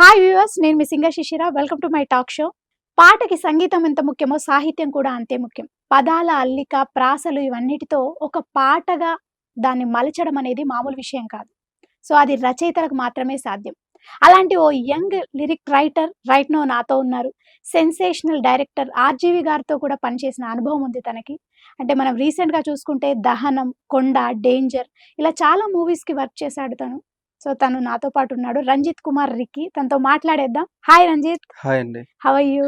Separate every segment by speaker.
Speaker 1: Hi viewers, నేను మీ singer Shishira. Welcome to my talk show. పాటకి సంగీతం ఎంత ముఖ్యమో సాహిత్యం కూడా అంతే ముఖ్యం. పదాల అల్లిక, ప్రాసలు ఇవన్నిటితో ఒక పాటగా దాన్ని మలచడం అనేది మామూలు విషయం కాదు. సో, అది రచయితలకు మాత్రమే సాధ్యం. అలాంటి ఓ young lyric writer right now నాతో ఉన్నారు. సెన్సేషనల్ డైరెక్టర్ ఆర్‌జీవి గారితో కూడా పనిచేసిన అనుభవం ఉంది తనకి. అంటే మనం రీసెంట్‌గా చూసుకుంటే 'దహనం', 'కొండ', 'డేంజర్' ఇలా చాలా మూవీస్‌కి వర్క్ చేశాడు తను. సో, తను నాతో పాటు ఉన్నాడు. రంజిత్ కుమార్ రిక్కీ. తనతో మాట్లాడేద్దాం. హాయ్ రంజిత్.
Speaker 2: హాయ్ అండి.
Speaker 1: How are you?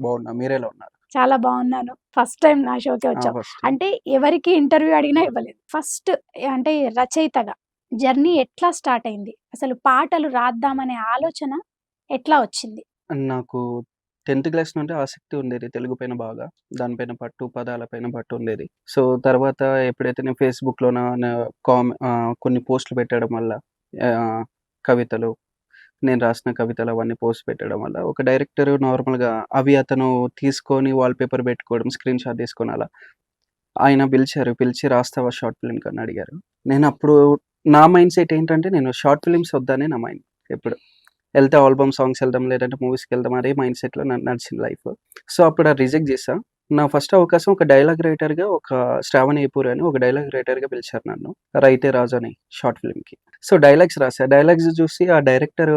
Speaker 2: బాగున్నా. మీరెలా ఉన్నారు?
Speaker 1: చాలా బాగున్నాను. ఫస్ట్ టైమ్ నా షోకి వచ్చావు.
Speaker 2: First time.
Speaker 1: అంటే ఎవరికి ఇంటర్వ్యూ అడిగినా ఇవ్వలేదు. ఫస్ట్ అంటే రచయితగా జర్నీ ఎట్లా స్టార్ట్ అయింది? అసలు పాటలు రాద్దామనే ఆలోచన ఎట్లా వచ్చింది?
Speaker 2: నాకు 10థ్ క్లాస్ నుండి ఆసక్తి ఉండేది తెలుగు పైన బాగా. దానిపైన పట్టు, పదాల పైన పట్టు ఉండేది. సో, తర్వాత ఎప్పుడైతే నేను ఫేస్‌బుక్‌లోన కొన్ని పోస్ట్‌లు పెట్టడం వల్ల ఆహ్, కవితలు, నేను రాసిన కవితలు అవన్నీ పోస్ట్ పెట్టడం వల్ల ఒక డైరెక్టర్ నార్మల్‌గా అవి అతను తీసుకొని వాల్‌పేపర్ పెట్టుకోవడం, స్క్రీన్ షాట్ తీసుకొని అలా ఆయన పిలిచారు. పిలిచి రాస్తావా షార్ట్ ఫిల్మ్‌కి అని అడిగారు. నేనప్పుడు నా మైండ్ సెట్ ఏంటంటే నేను షార్ట్ ఫిల్మ్స్ వద్దనే నా మైండ్ ఎప్పుడు. ఎళ్తే ఆల్బమ్ సాంగ్స్ ఎళ్దాం, లేదంటే మూవీస్‌కెళ్దాం అదే మైండ్ సెట్‌లో నడిచింది లైఫ్. సో, అప్పుడు అది రిజెక్ట్ చేశా. నా ఫస్ట్ అవకాశం ఒక డైలాగ్ రైటర్‌గా శ్రావణి ఏపూరి అని ఒక డైలాగ్ రైటర్‌గా పిలిచారు నన్ను. 'రైతే రాజు' అని షార్ట్ ఫిల్మ్‌కి. సో, డైలాగ్స్ రాసా. డైలాగ్స్ చూసి ఆ డైరెక్టర్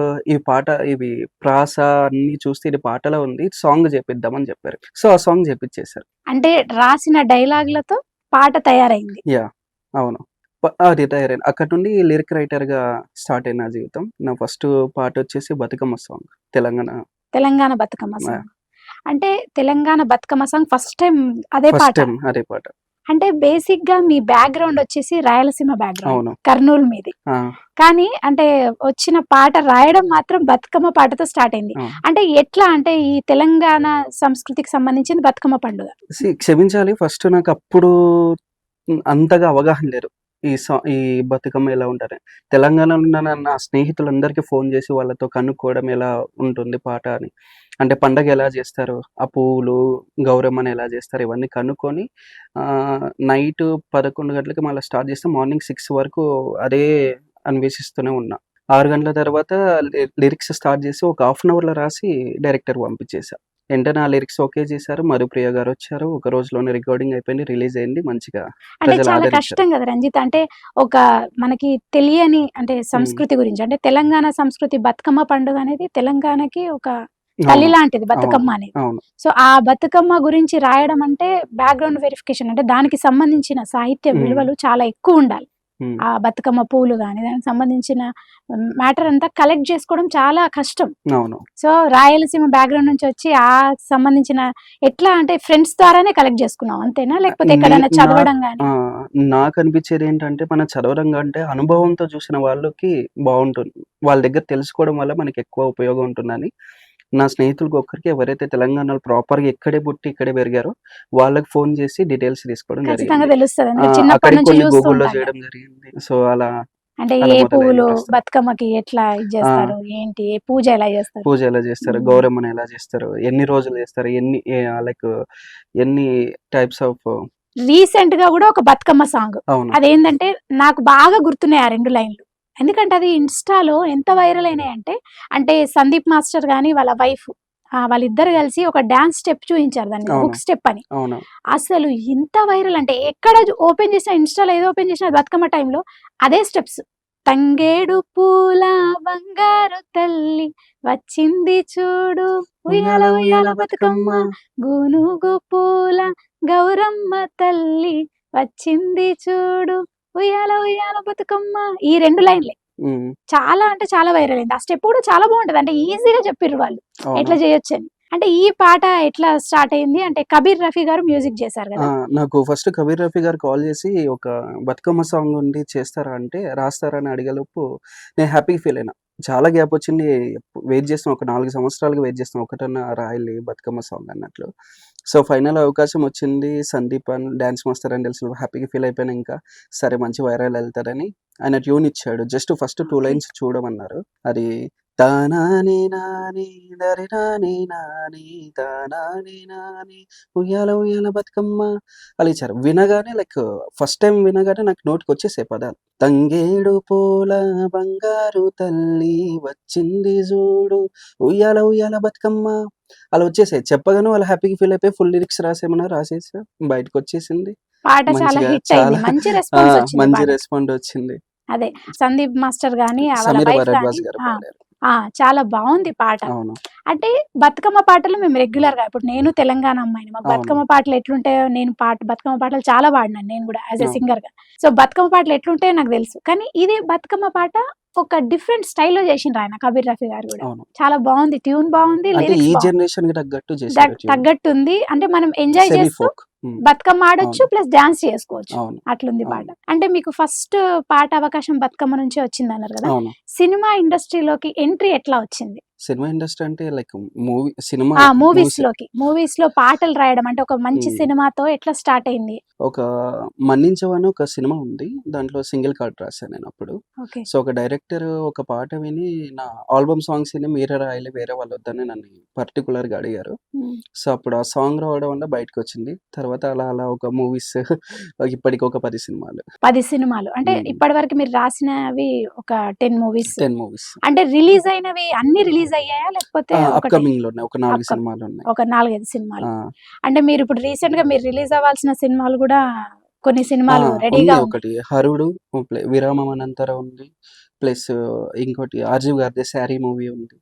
Speaker 2: ఇవి ప్రాస అన్నీ చూస్తే ఇది పాటలా ఉంది. సాంగ్ చేపిద్దాం అని చెప్పారు. సో, ఆ సాంగ్ చేపిచ్చేసారు.
Speaker 1: అంటే రాసిన డైలాగులతో పాట తయారైంది.
Speaker 2: యాహ్! అవును. రిటైర్ అయ్యాను. అక్కడి నుండి లిరిక్ రైటర్‌గా స్టార్ట్ అయింది నా జీవితం. నా ఫస్ట్ పాటొచ్చేసి 'బతుకమ్మ' సాంగ్. తెలంగాణ
Speaker 1: తెలంగాణ బతుకమ్మ సాంగ్. అంటే Telangana Bathukamma song first time అదే
Speaker 2: ఫస్ట్
Speaker 1: పాట.
Speaker 2: టైమ్ అదే పాట.
Speaker 1: అంటే బేసిక్‌గా మీ బ్యాక్‌గ్రౌండ్ వచ్చేసి రాయలసీమ బ్యాక్‌గ్రౌండ్.
Speaker 2: అవును.
Speaker 1: కర్నూలు మీది.
Speaker 2: ఆ!
Speaker 1: కానీ అంటే వచ్చిన పాట రాయడం మాత్రం బతుకమ్మ పాటతో స్టార్ట్ అయింది.
Speaker 2: అవును.
Speaker 1: అంటే ఎట్లా అంటే ఈ తెలంగాణ సంస్కృతికి సంబంధించింది బతుకమ్మ పండుగ.
Speaker 2: క్షమించాలి ఫస్ట్ నాకప్పుడు అంతగా అవగాహన లేదు. ఈ బతుకమ్మ ఎలా ఉంటదని. తెలంగాణలో ఉన్న నా స్నేహితులందరికీ ఫోను చేసి వాళ్ళతో కనుక్కోవడం ఎలా ఉంటుంది పాట అని. అంటే పండగ ఎలా చేస్తారు? ఆ పువ్వులు, గౌరమ్మని ఎలా చేస్తారు? ఇవన్నీ కనుక్కొని నైట్ 11 గంటలకి మళ్ళా స్టార్ట్ చేస్తే మార్నింగ్ 6 వరకు అదే అన్వేషిస్తూనే ఉన్నా. 6 గంటల తర్వాత లిరిక్స్ స్టార్ట్ చేసి ఒక హాఫ్ అన్ అవర్‌లో రాసి డైరెక్టర్‌కి పంపించేసా. వెంటనే ఆ లిరిక్స్ ఓకే చేశారు. మధుప్రియ గారొచ్చారు. ఒక రోజులోనే రికార్డింగ్ అయిపోయింది. రిలీజ్ అయింది. మంచిగా
Speaker 1: అంటే
Speaker 2: ప్రజలు
Speaker 1: చాలా
Speaker 2: ఆదరించారు.
Speaker 1: కష్టం గదా రంజిత్. అంటే ఒక మనకి తెలియని అంటే
Speaker 2: హ్మ్.
Speaker 1: సంస్కృతి గురించి అంటే తెలంగాణ సంస్కృతి బతుకమ్మ పండుగ అనేది తెలంగాణకి ఒక తల్లి
Speaker 2: అవును.
Speaker 1: లాంటిది
Speaker 2: అవును.
Speaker 1: బతుకమ్మ అనేది.
Speaker 2: అవును.
Speaker 1: సో, ఆ బతుకమ్మ గురించి రాయడం అంటే బ్యాక్‌గ్రౌండ్ వెరిఫికేషన్ అంటే దానికి సంబంధించిన సాహిత్య
Speaker 2: హ్మ్.
Speaker 1: విలువలు చాలా ఎక్కువుండాలి.
Speaker 2: హ్మ్.
Speaker 1: ఆ బతుకమ్మ పూలు గాని, దానికి సంబంధించిన మ్యాటర్ అంతా కలెక్ట్ చేసుకోవడం చాలా కష్టం.
Speaker 2: అవును.
Speaker 1: సో, రాయలసీమ బ్యాక్‌గ్రౌండ్ నుంచి వచ్చి సంబంధించిన ఎట్లా అంటే ఫ్రెండ్స్ ద్వారానే కలెక్ట్ చేసుకున్నావా అంతేనా? లేకపోతే
Speaker 2: నే
Speaker 1: ఎక్కడైనా
Speaker 2: నా
Speaker 1: చదవడం గాని?
Speaker 2: ఆ! నాకనిపిచ్చేదేంటంటే మనం చదవడం కంటే అనుభవంతో చూసిన వాళ్ళకి బావుంటుంది. వాళ్ళ దగ్గర తెలుసుకోవడం వల్ల మనకెక్కువ ఉపయోగం ఉంటుందని నా స్నేహితులకి ఒక్కరికి ఎవరైతే తెలంగాణలో ప్రాపర్‌గా ఇక్కడే పుట్టి, ఇక్కడే పెరిగారో వాళ్ళకి ఫోను చేసి డీటెయిల్స్ తీసుకోవడం
Speaker 1: ఖచ్చితంగా
Speaker 2: జరిగింది.
Speaker 1: తెలుస్తది. ఎందుకంటే చిన్నప్పటి
Speaker 2: అక్కడికి
Speaker 1: నుంచి
Speaker 2: కొన్ని
Speaker 1: చూస్తూ
Speaker 2: గూగుల్‌లో
Speaker 1: ఉంటాం గదా!
Speaker 2: చేయడం జరిగింది. సో, అలా
Speaker 1: అంటే
Speaker 2: అలా
Speaker 1: ఏ
Speaker 2: మొదలైంది
Speaker 1: పువ్వులు
Speaker 2: ప్రస్తుతం.
Speaker 1: బతుకమ్మకి ఎట్లా ఇది
Speaker 2: ఆ!
Speaker 1: జేస్తారు? ఏంటి? పూజ ఎలా జేస్తారు?
Speaker 2: పూజ ఎలా చేస్తారు?
Speaker 1: హ్మ్.
Speaker 2: గౌరమ్మని ఎలా చేస్తారు? ఎన్ని రోజులు చేస్తారు? ఎన్ని టైప్స్ ఆఫ్
Speaker 1: రీసెంట్‌గా గూడా ఒక బతుకమ్మ సాంగ్.
Speaker 2: అవును.
Speaker 1: అదేందంటే నాకు బాగా గుర్తున్నాయి ఆ 2 లైన్‌లు. ఎందుకంటే అది ఇన్‌స్టాలో ఎంత వైరల్ అయినాయంటే, అంటే సందీప్ మాస్టర్ గాని వాళ్ళ వైఫ్ వాళ్ళిద్దరు కలిసి ఒక డాన్స్ స్టెప్ చూయించారు దాని మీద.
Speaker 2: అవును.
Speaker 1: హుక్ స్టెప్ అని.
Speaker 2: అవును.
Speaker 1: అసలు ఎంత వైరల్ అంటే ఎక్కడ ఓపెన్ చేసినా ఇన్‌స్టాలో ఏది ఓపెన్ చేసినా బతుకమ్మ టైంలో అదే స్టెప్స్. తంగేడు పూల బంగారు తల్లి వచ్చింది చూడు ఉయ్యాల ఉయ్యాల బతుకమ్మ గూనుగు పూల గౌరమ్మ తల్లి వచ్చింది చూడు ఉయ్యాల ఉయ్యాల బతుకమ్మ. ఈ 2 లైన్‌లే.
Speaker 2: హ్మ్.
Speaker 1: చాలా అంటే చాలా వైరల్ అయింది. ఆ స్టెప్ కూడా చాలా బావుంటది. అంటే ఈజీగా చెప్పిర్రు వాళ్ళు.
Speaker 2: అవును.
Speaker 1: ఎట్లా చేయొచ్చని. అంటే ఈ పాట ఎట్లా స్టార్ట్ అయింది? అంటే 'కబీర్ రఫీ' గారు మ్యూజిక్ చేశారు
Speaker 2: ఆ!
Speaker 1: గదా!
Speaker 2: నాకు ఫస్ట్ 'కబీర్ రఫీ' గారు కాల్ చేసి ఒక బతుకమ్మ సాంగ్ ఉంది చేస్తారా అంటే, రాస్తారా అని అడిగేలోపు నేను హ్యాపీగా ఫీల్ అయినా. చాలా గ్యాప్ వచ్చింది. వెయిట్ చేస్తున్నా. ఒక 4 సంవత్సరాలుగా వెయిట్ చేస్తున్నా. ఒకటన్నా రాయాలి బతుకమ్మ సాంగ్ అన్నట్లు. సో, ఫైనల్ అవకాశం వచ్చింది. సందీప్ అని డాన్స్ మాస్టర్ అని తెలిసి హ్యాపీగా ఫీల్ అయిపోయాను ఇంకా. సరే మంచి వైరల్ ఎళ్తారని ఆయన ట్యూన్ ఇచ్చాడు. Just first 2
Speaker 1: okay.
Speaker 2: లైన్స్ చూడమన్నారు. అది తానానే నాని దరి నాని నాని తానానే నాని ఉయ్యాల ఉయ్యాల బతుకమ్మ అలా ఇచ్చారు. వినగానే లైక్ ఫస్ట్ టైమ్ వినగానే నాకు నోటికొచ్చేసాయి పదాలు. తంగేడు పూల బంగారు తల్లి వచ్చింది జూడు ఉయ్యాల ఉయ్యాల బతుకమ్మ అలా వచ్చేసాయి. చెప్పగానే వాళ్ళు హ్యాపీగా ఫీల్ అయిపోయి ఫుల్ లిరిక్స్ రాసేయమన్నారు. రాసేసా. బయటకొచ్చేసింది.
Speaker 1: పాట చాలా
Speaker 2: మంచిగా
Speaker 1: హిట్ అయింది.
Speaker 2: చాలా
Speaker 1: మంచి
Speaker 2: ఆ!
Speaker 1: రెస్పాన్స్ వచ్చింది
Speaker 2: మంచి
Speaker 1: పాటకి.
Speaker 2: రెస్పాండ్ వచ్చింది.
Speaker 1: అదే సందీప్ మాస్టర్ గాని, వాళ్ళ
Speaker 2: సమీర
Speaker 1: వైఫ్ గాని
Speaker 2: భరద్వాజ్ గారు
Speaker 1: ఆ!
Speaker 2: పాడారు.
Speaker 1: ఆ! చాలా బావుంది పాట.
Speaker 2: అవును.
Speaker 1: అంటే బతుకమ్మ పాటలు మేము రెగ్యులర్‌గా ఇప్పుడు నేను తెలంగాణ అమ్మాయిని. మాకు
Speaker 2: అవును.
Speaker 1: బతుకమ్మ పాటలు ఎట్లుంటాయో నేను బతుకమ్మ పాటలు చాలా పాడినాను నేను గూడా యాస్ ఎ
Speaker 2: అవును.
Speaker 1: సింగర్‌గా. సో, బతుకమ్మ పాటలు ఎట్లుంటాయో నాకు తెలుసు. కానీ ఇదే బతుకమ్మ పాట ఒక డిఫరెంట్ స్టైల్‌లో చేసిండ్రాయన 'కబీర్ రఫీ' గారు గూడా.
Speaker 2: అవును.
Speaker 1: చాలా బావుంది. ట్యూన్ బావుంది.
Speaker 2: అంటే ఈ
Speaker 1: లిరిక్స్ బావుంది.
Speaker 2: జనరేషన్‌కి తగ్గట్టు చేశారు ట్యూన్.
Speaker 1: తగ్గట్టుంది. అంటే మనం ఎంజాయ్
Speaker 2: సెమీ
Speaker 1: చేస్తూ
Speaker 2: ఫోక్. హ్మ్.
Speaker 1: బతుకమ్మ ఆడొచ్చు.
Speaker 2: అవును.
Speaker 1: ప్లస్ డాన్స్ చేసుకోవచ్చు.
Speaker 2: అవును.
Speaker 1: అట్లుంది పాట.
Speaker 2: అవును.
Speaker 1: అంటే మీకు ఫస్ట్ పాట అవకాశం బతుకమ్మ నుంచే వచ్చిందన్నారు గదా!
Speaker 2: అవును.
Speaker 1: సినిమా ఇండస్ట్రీలోకి ఎంట్రీ ఎట్లా వచ్చింది?
Speaker 2: సినిమా ఇండస్ట్రీ అంటే లైక్ సినిమా
Speaker 1: ఆ!
Speaker 2: మూవీస్
Speaker 1: మూవీస్‌లో పాటలు రాయడం అంటే ఒక మంచి
Speaker 2: హ్మ్.
Speaker 1: సినిమాతో ఎట్లా స్టార్ట్ అయింది?
Speaker 2: ఒక 'మన్నించవు' అని ఒక సినిమా ఉంది. దాంట్లో సింగిల్ కార్డ్ రాశాను నేనప్పుడు.
Speaker 1: ఓకే.
Speaker 2: సో, ఒక డైరెక్టర్ ఒక పాట విని నా ఆల్బమ్ సాంగ్స్ విని మీరే రాయాలి వేరే వాళ్ళొద్దని నన్ను పర్టిక్యులర్‌గా అడిగారు.
Speaker 1: హ్మ్.
Speaker 2: సో, అప్పుడు ఆ సాంగ్ రావడం వల్ల బయటకొచ్చింది. తర్వాత అలా అలా ఒక మూవీస్ ఇప్పటికి ఒక 10 సినిమాలు.
Speaker 1: 10 సినిమాలు. అంటే
Speaker 2: హ్మ్.
Speaker 1: ఇప్పటివరకు మీరు రాసినవి ఒక 10 మూవీస్.
Speaker 2: 10 మూవీస్.
Speaker 1: అంటే రిలీజ్ అయినవి అన్నీ రిలీజ్ అయ్యాయా? లేకపోతే ఒకటే?
Speaker 2: అప్‌కమింగ్‌లోనే ఒక 4
Speaker 1: అప్‌కమ్
Speaker 2: సినిమాలున్నాయి.
Speaker 1: ఒక 4, 5 సినిమాలు.
Speaker 2: ఆ!
Speaker 1: అంటే మీరిప్పుడు రీసెంట్‌గా మీరు రిలీజ్ అవ్వాల్సిన సినిమాలు గూడా కొన్ని
Speaker 2: ఆ!
Speaker 1: సినిమాలు రెడీగా
Speaker 2: ఉన్నాయి
Speaker 1: ఉన్నాయి.
Speaker 2: ఒకటి 'హరుడు' విరామం అనంతరం ఉంది. ప్లస్ ఇంకోటి 'ఆర్జీవ్' గారిది 'శారీ' మూవీ ఉంది.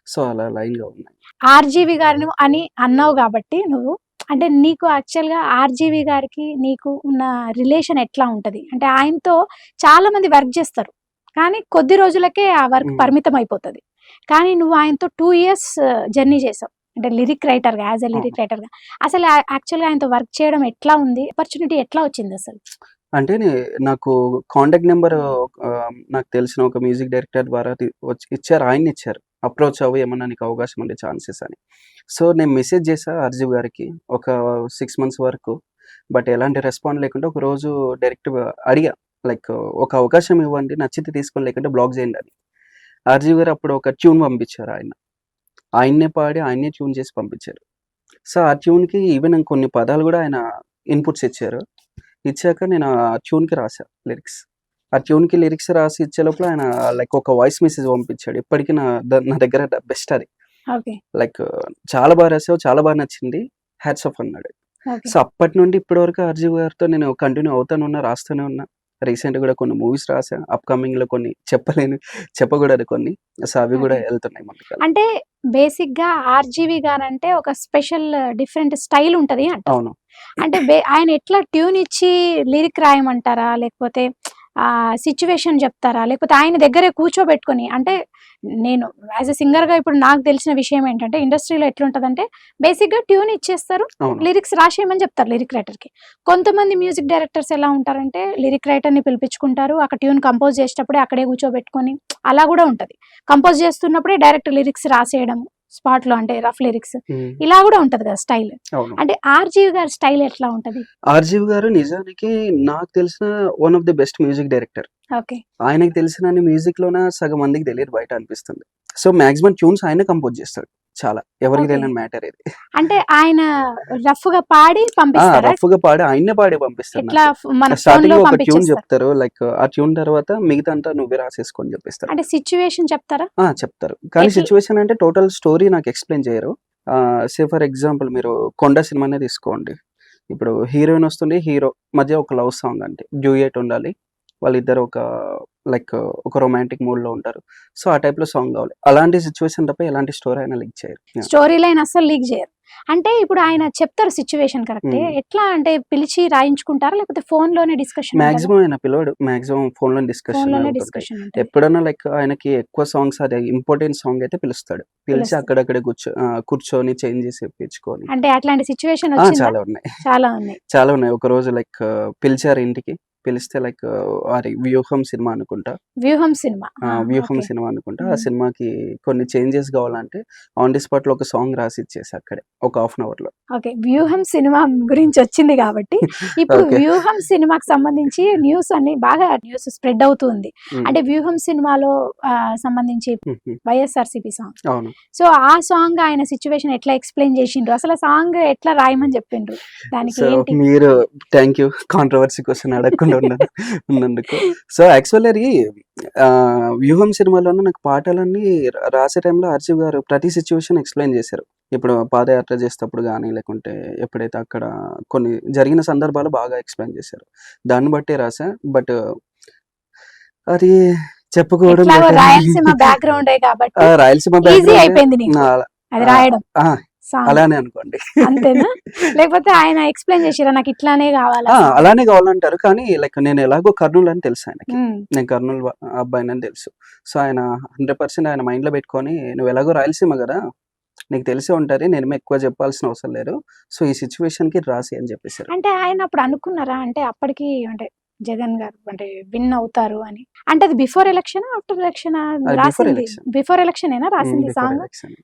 Speaker 2: సో, అలా లైన్‌గా ఉన్నాయి.
Speaker 1: 'ఆర్‌జీవి' గారిని అని అన్నావు గాబట్టి నువ్వు, అంటే నీకు యాక్చువల్‌గా 'ఆర్‌జీవి' గారికి నీకు ఉన్న రిలేషన్ ఎట్లా ఉంటది? అంటే ఆయనతో చాలా మంది వర్క్ జేస్తారు. కానీ కొద్ది రోజులకే ఆ వర్క్
Speaker 2: హ్మ్.
Speaker 1: పరిమితం అయిపోతది. కానీ నువ్వు ఆయనతో 2 ఇయర్స్ జర్నీ చేసావు. అంటే లిరిక్ రైటర్‌గా, యాస్ ఎ
Speaker 2: అవును.
Speaker 1: లిరిక్ రైటర్‌గా. అసలు యాక్చువల్‌గా ఆయనతో వర్క్ చేయడం ఎట్లా ఉంది? ఆపర్చునిటీ ఎట్లా వచ్చిందసలు?
Speaker 2: అంటే నాకు కాంటాక్ట్ నంబర్ నాకు తెలిసిన ఒక మ్యూజిక్ డైరెక్టర్ ద్వారా ఇచ్చారు. ఆయన్నిచ్చారు. అప్రోచ్ అవ్వు ఏమన్నా నీకు అవకాశం ఉండే ఛాన్సెస్ అని. సో, నేను మెసేజ్ చేశా 'ఆర్జీవ్' గారికి ఒక 6 మంత్స్ వరకు. బట్ ఎలాంటి రెస్పాండ్ లేకుండా ఒకరోజు డైరెక్ట్‌గా అడిగా. లైక్ ఒక అవకాశం ఇవ్వండి. నచ్చితే తీసుకోండి లేకుంటే బ్లాక్ చేయండి అని. 'ఆర్జీవ్' గారు అప్పుడు ఒక ట్యూన్ పంపించారు ఆయన. ఆయన్నే పాడి, ఆయన్నే ట్యూన్ చేసి పంపించారు. సో, ఆ ట్యూన్‌కి ఈవెన్ కొన్ని పదాలు గూడా ఆయన ఇన్‌పుట్స్ ఇచ్చారు. ఇచ్చాక నేను ఆ ట్యూన్‌కి రాసా లిరిక్స్. ఆ ట్యూన్‌కి లిరిక్స్ రాసి ఇచ్చే లోపల ఆయన లైక్ ఒక వాయిస్ మెసేజ్ పంపించాడు. ఇప్పటికి నా దగ్గర బెస్ట్ అది.
Speaker 1: ఓకే.
Speaker 2: లైక్ చాలా బా రాసావు, చాలా బా నచ్చింది. హ్యాట్స్ ఆఫ్ అన్నాడు.
Speaker 1: ఓకే.
Speaker 2: సో, అప్పటి నుండి ఇప్పటి వరకు 'ఆర్జీవ్' గారితో నేను కంటిన్యూ అవుతానే ఉన్నా, రాస్తూనే ఉన్నా. రీసెంట్‌గా గూడా కొన్ని మూవీస్ రాసా. అప్‌కమింగ్‌లో కొన్ని చెప్పకూడదు కొన్ని. సో, అవి గూడా
Speaker 1: ఓకే.
Speaker 2: ఎళ్తున్నాయి ముందుకలా.
Speaker 1: అంటే బేసిక్‌గా 'ఆర్‌జీవి' గారంటే ఒక స్పెషల్ డిఫరెంట్ స్టైల్ ఉంటది అంటారు.
Speaker 2: అవును.
Speaker 1: అంటే ఆయన ఎట్లా ట్యూన్ ఇచ్చి లిరిక్ రాయమంటారా? లేకపోతే సిట్యుయేషన్ జెప్తారా? లేకపోతే ఆయన దగ్గరే కూర్చోబెట్టుకొని అంటే నేను యాస్ ఎ సింగర్‌గా ఇప్పుడు నాకు తెలిసిన విషయం ఏంటంటే ఇండస్ట్రీలో ఎట్లుంటదంటే బేసిక్‌గా ట్యూన్ ఇచ్చేస్తారు.
Speaker 2: అవును.
Speaker 1: లిరిక్స్ రాసేయమని జెప్తారు లిరిక్ రైటర్‌కి. కొంతమంది మ్యూజిక్ డైరెక్టర్స్ ఎలా ఉంటారంటే లిరిక్ రైటర్‌ని పిలిపించుకుంటారు. అక్కడ ట్యూన్ కంపోజ్ చేసేటప్పుడే అక్కడే కూర్చోబెట్టుకొని అలా గూడా ఉంటది. కంపోజ్ చేస్తున్నప్పుడే డైరెక్ట్ లిరిక్స్ రాసేయడం స్పాట్‌లో అంటే రఫ్ లిరిక్స్
Speaker 2: హ్మ్.
Speaker 1: ఇలా గూడా ఉంటది గదా! స్టైల్.
Speaker 2: అవును.
Speaker 1: అంటే 'ఆర్‌జీవి' గారి స్టైల్ ఎట్లా ఉంటది?
Speaker 2: 'ఆర్జీవ్' గారు నిజానికి నాకు తెలిసిన one of the best music director.
Speaker 1: Okay.
Speaker 2: ఆయనకి తెలిసినన్ని మ్యూజిక్‌లోన సగం మందికి తెలీదు బయట అనిపిస్తుంది. సో, మాక్సిమం ట్యూన్స్ ఆయనే కంపోజ్ చేస్తాడు. చాలా. ఎవరికీ
Speaker 1: ఓకే.
Speaker 2: తెలియని మ్యాటర్ ఇది.
Speaker 1: అంటే ఆయన రఫ్‌గా పాడి పంపిస్తారా?
Speaker 2: రఫ్‌గా ఆయన్నే పాడి పంపిస్తారు
Speaker 1: ఎట్లా
Speaker 2: నాకు.
Speaker 1: మన ఫోన్‌లో
Speaker 2: స్టార్టింగ్‌లో ఒక ట్యూన్
Speaker 1: పంపించేస్తారు.
Speaker 2: చెప్తారు. లైక్ ఆ ట్యూన్ తర్వాత మిగతాదంతా నువ్వే రాసేసుకో అని చెప్పిస్తారు.
Speaker 1: అంటే సిట్యుయేషన్ చెప్తారా?
Speaker 2: చెప్తారు. కానీ
Speaker 1: ఎట్ల్
Speaker 2: సిట్యుయేషన్ అంటే టోటల్ స్టోరీ నాకు ఎక్స్‌ప్లెయిన్ చేయరు. ఫర్ ఎగ్జాంపుల్ మీరు 'కొండ' సినిమానే తీసుకోండి. ఇప్పుడు హీరోయిన్ వస్తుంది. హీరో మధ్య ఒక లవ్ సాంగ్ అంటే డ్యూయెట్ ఉండాలి. వాళ్ళిద్దరు లైక్ ఒక రొమాంటిక్ మూడ్‌లో ఉంటారు. సో, ఆ టైప్‌లో సాంగ్ కావాలి. అలాంటి సిట్యుయేషన్ తప్ప ఎలాంటి స్టోరీ అయినా లీక్ చేయరు. యాహ్!
Speaker 1: స్టోరీ లైన్ అస్సలు లీక్ జేయరు. అంటే ఇప్పుడు ఆయన చెప్తారు సిట్యుయేషన్ కరెక్టే.
Speaker 2: హ్మ్.
Speaker 1: ఎట్లా అంటే పిలిచి రాయించుకుంటారా? లేకపోతే ఫోన్‌లోనే డిస్కషన్ ఉంటదా?
Speaker 2: మాక్సిమం ఆయన పిలవడు. మాక్సిమం ఫోన్‌లోనే డిస్కషనే
Speaker 1: ఫోన్‌లోనే
Speaker 2: అవుతుంటాయి.
Speaker 1: డిస్కషన్ ఉంటది.
Speaker 2: ఎప్పుడన్నా లైక్ ఆయనకి ఎక్కువ సాంగ్స్ అదే ఇంపార్టెంట్ సాంగ్ అయితే పిలుస్తాడు. పిలిచి
Speaker 1: పిలుస్తారు.
Speaker 2: అక్కడక్కడే కూర్చొని చేంజ్ చేసి ఇప్పించుకొని.
Speaker 1: అంటే అట్లాంటి సిట్యుయేషన్ వచ్చిందా?
Speaker 2: చాలా ఉన్నాయి.
Speaker 1: చాలా ఉన్నాయి.
Speaker 2: చాలా ఉన్నాయి. ఒకరోజు లైక్ పిలిచారు ఇంటికి. పిలిస్తే లైక్ అది 'వ్యూహం' సినిమా అనుకుంటా.
Speaker 1: వ్యూహం సినిమా.
Speaker 2: 'వ్యూహం'
Speaker 1: ఓకే.
Speaker 2: సినిమా అనుకుంటా. ఆ సినిమాకి కొన్ని చేంజెస్ కావాలంటే ఆన్ ది స్పాట్‌లో ఒక సాంగ్ రాసి ఇచ్చేసా అక్కడే. ఒక హాఫ్ అన్ అవర్‌లో.
Speaker 1: ఓకే. వ్యూహం సినిమా గురించి వచ్చింది కాబట్టి ఇప్పుడు
Speaker 2: ఓకే.
Speaker 1: వ్యూహం సినిమాకి సంబంధించి న్యూస్ బాగా న్యూస్ స్ప్రెడ్ అవుతుంది.
Speaker 2: హ్మ్.
Speaker 1: అంటే వ్యూహం సినిమాలో సంబంధించి
Speaker 2: హుహు.
Speaker 1: వైఎస్ఆర్‌సీపీ సాంగ్.
Speaker 2: అవును.
Speaker 1: సో, ఆ సాంగ్ ఆయన సిట్యుయేషన్ ఎట్లా ఎక్స్‌ప్లెయిన్ చేసిండ్రు? అసలు ఆ సాంగ్ ఎట్లా రాయమని చెప్పిండ్రు? దానికి
Speaker 2: సో,
Speaker 1: ఏంటి?
Speaker 2: మీరు థాంక్ యూ కాంట్రోవర్సీ క్వెషన్ అడగకుండా ఉన్నందుకు. సో, యాక్చువల్లీ 'వ్యూహం' సినిమాలోనే నాకు పాటలన్నీ రాసే టైంలో 'అర్జీవ్' గారు ప్రతి సిట్యుయేషన్ ఎక్స్‌ప్లెయిన్ చేశారు. ఇప్పుడు పాదయాత్ర చేసేటప్పుడు గానీ, లేకుంటే ఎప్పుడైతే అక్కడ కొన్ని జరిగిన సందర్భాలు బాగా ఎక్స్‌ప్లెయిన్ చేశారు. దాన్ని బట్టే రాసా. బట్ అది చెప్పుకోవడం
Speaker 1: ఎట్లాగో
Speaker 2: బెటర్.
Speaker 1: రాయలసీమ బ్యాక్‌గ్రౌండే కాబట్టి
Speaker 2: రాయలసీమ
Speaker 1: ఈజీ
Speaker 2: బ్యాక్‌గ్రౌండే.
Speaker 1: అయిపోయింది నీకు
Speaker 2: ఆహ్,
Speaker 1: అది
Speaker 2: ఆహ్,
Speaker 1: రాయడం
Speaker 2: ఆ!
Speaker 1: సాంగ్.
Speaker 2: అలానే అనుకోండి.
Speaker 1: అంతేనా? లేకపోతే ఆయన ఎక్స్‌ప్లెయిన్ చేసిర్రా? నాకు ఇట్లానే కావాలా సాంగ్?
Speaker 2: అలానే కావాలంటారు. కానీ లైక్ నేను ఎలాగో కర్నూల్ అని తెలుసు ఆయనకి.
Speaker 1: హ్మ్.
Speaker 2: నేను కర్నూల్ అబ్బాయినని తెలుసు. సో, ఆయన 100% ఆయన మైండ్‌లో పెట్టుకొని "నువ్వు ఎలాగో రాయలసీమ గదా! నీకు తెలిసే ఉంటది. నేనేమి ఎక్కువ చెప్పాల్సిన అవసరం లేదు. సో, ఈ సిట్యుయేషన్‌కి రాసేయి" అని చెప్పేసారు.
Speaker 1: అంటే ఆయన అప్పుడు అనుకున్నారా? అంటే అప్పటికి అంటే జగన్ గారు అంటే విన్ అవుతారు అని. అంటే అది బిఫోర్ ఎలక్షనా? ఆఫ్టర్ ఎలక్షనా
Speaker 2: అది బిఫోర్
Speaker 1: రాసింది?
Speaker 2: ఎలక్షన్.
Speaker 1: బిఫోర్ ఎలక్షనేనా రాసింది
Speaker 2: బిఫోర్
Speaker 1: సాంగ్?
Speaker 2: ఎలక్షన్.